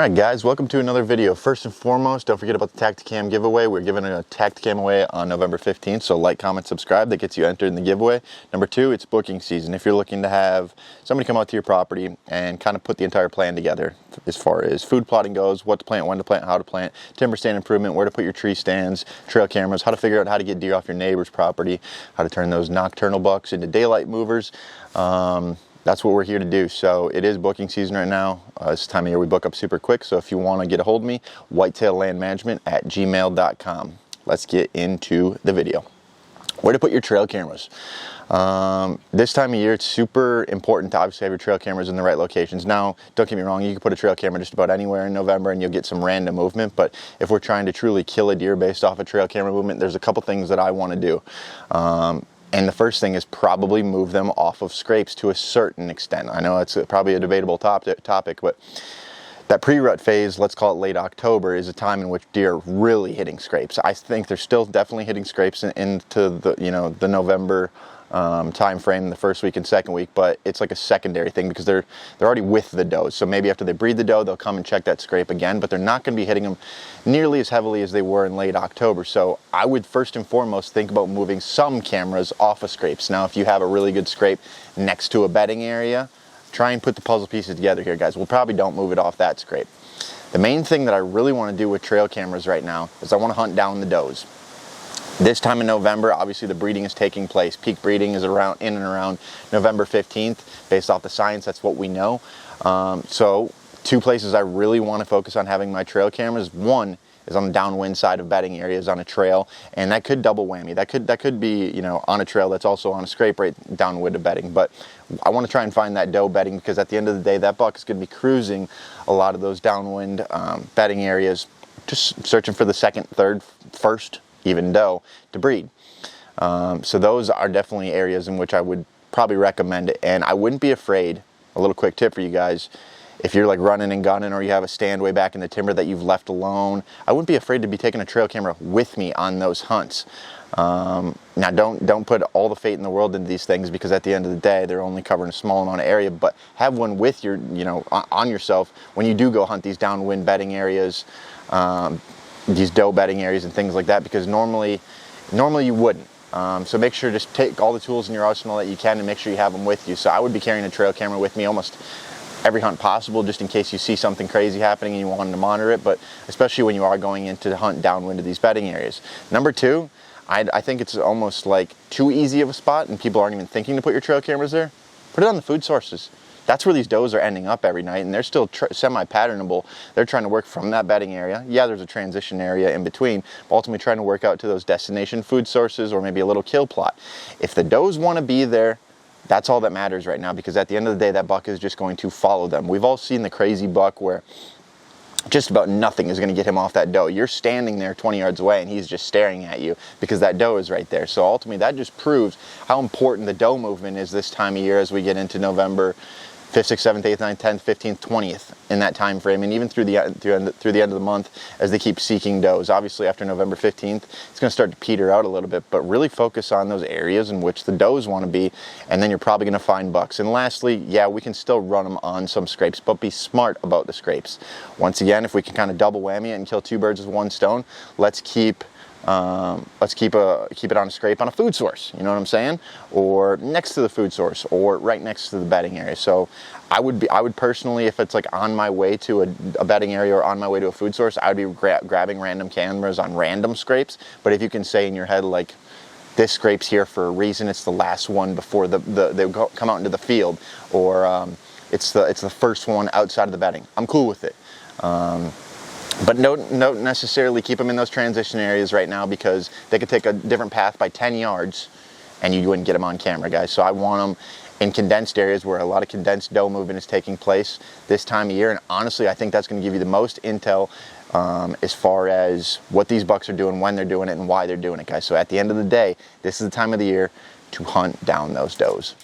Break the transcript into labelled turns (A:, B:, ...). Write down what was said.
A: Alright guys, welcome to another video. First and foremost, don't forget about the Tacticam giveaway. We're giving a Tacticam away on November 15th, so like, comment, subscribe. That gets you entered in the giveaway. Number two, it's booking season. If you're looking to have somebody come out to your property and kind of put the entire plan together as far as food plotting goes, what to plant, when to plant, how to plant, timber stand improvement, where to put your tree stands, trail cameras, how to figure out how to get deer off your neighbor's property, how to turn those nocturnal bucks into daylight movers. That's what we're here to do. So it is booking season right now. This time of year we book up super quick. So if you want to get a hold of me, whitetaillandmanagement@gmail.com. Let's get into the video. Where to put your trail cameras. This time of year it's super important to obviously have your trail cameras in the right locations. Now, don't get me wrong, you can put a trail camera just about anywhere in November and you'll get some random movement, but if we're trying to truly kill a deer based off a trail camera movement, there's a couple things that I want to do. And the first thing is probably move them off of scrapes to a certain extent. I know it's probably a debatable topic, but that pre-rut phase, let's call it late October, is a time in which deer are really hitting scrapes. I think they're still definitely hitting scrapes into the November time frame, the first week and second week, but it's like a secondary thing because they're already with the does. So maybe after they breed the doe, they'll come and check that scrape again, but they're not going to be hitting them nearly as heavily as they were in late October. So I would first and foremost think about moving some cameras off of scrapes. Now, if you have a really good scrape next to a bedding area, try and put the puzzle pieces together here, guys. We'll probably don't move it off that scrape. The main thing that I really want to do with trail cameras right now is I want to hunt down the does. This time in November, obviously the breeding is taking place. Peak breeding is in and around November 15th. Based off the science, that's what we know. So two places I really want to focus on having my trail cameras. One is on the downwind side of bedding areas on a trail, and that could double whammy. That could be, on a trail that's also on a scrape right downwind of bedding. But I want to try and find that doe bedding because at the end of the day, that buck is going to be cruising a lot of those downwind bedding areas, just searching for the second, third, first even doe to breed. So those are definitely areas in which I would probably recommend it, and I wouldn't be afraid. A little quick tip for you guys: if you're like running and gunning or you have a stand way back in the timber that you've left alone, I wouldn't be afraid to be taking a trail camera with me on those hunts. Now don't put all the fate in the world into these things because at the end of the day they're only covering a small amount of area, but have one with your on yourself when you do go hunt these downwind bedding areas, these doe bedding areas and things like that, because normally you wouldn't. So make sure to just take all the tools in your arsenal that you can and make sure you have them with you. So I would be carrying a trail camera with me almost every hunt possible, just in case you see something crazy happening and you want to monitor it, but especially when you are going into the hunt downwind of these bedding areas. Number two, I think it's almost like too easy of a spot and people aren't even thinking to put your trail cameras there. Put it on the food sources. That's where these does are ending up every night, and they're still semi-patternable. They're trying to work from that bedding area. Yeah, there's a transition area in between, but ultimately trying to work out to those destination food sources or maybe a little kill plot. If the does want to be there, that's all that matters right now, because at the end of the day, that buck is just going to follow them. We've all seen the crazy buck where just about nothing is going to get him off that doe. You're standing there 20 yards away and he's just staring at you because that doe is right there. So ultimately that just proves how important the doe movement is this time of year as we get into November 5th, 6th, 7th, 8th, 9th, 10th, 15th, 20th in that time frame, and even through the end of the month as they keep seeking does. Obviously after November 15th, it's going to start to peter out a little bit, but really focus on those areas in which the does want to be, and then you're probably going to find bucks. And lastly, yeah, we can still run them on some scrapes, but be smart about the scrapes. Once again, if we can kind of double whammy it and kill two birds with one stone, let's keep it on a scrape on a food source, you know what I'm saying? Or next to the food source, or right next to the bedding area. So I would personally, if it's like on my way to a bedding area or on my way to a food source, I would be grabbing random cameras on random scrapes. But if you can say in your head, like, this scrape's here for a reason, it's the last one before they come out into the field, or it's the first one outside of the bedding, I'm cool with it. But don't necessarily keep them in those transition areas right now, because they could take a different path by 10 yards and you wouldn't get them on camera, guys. So I want them in condensed areas where a lot of condensed doe movement is taking place this time of year. And honestly, I think that's going to give you the most intel as far as what these bucks are doing, when they're doing it, and why they're doing it, guys. So at the end of the day, this is the time of the year to hunt down those does.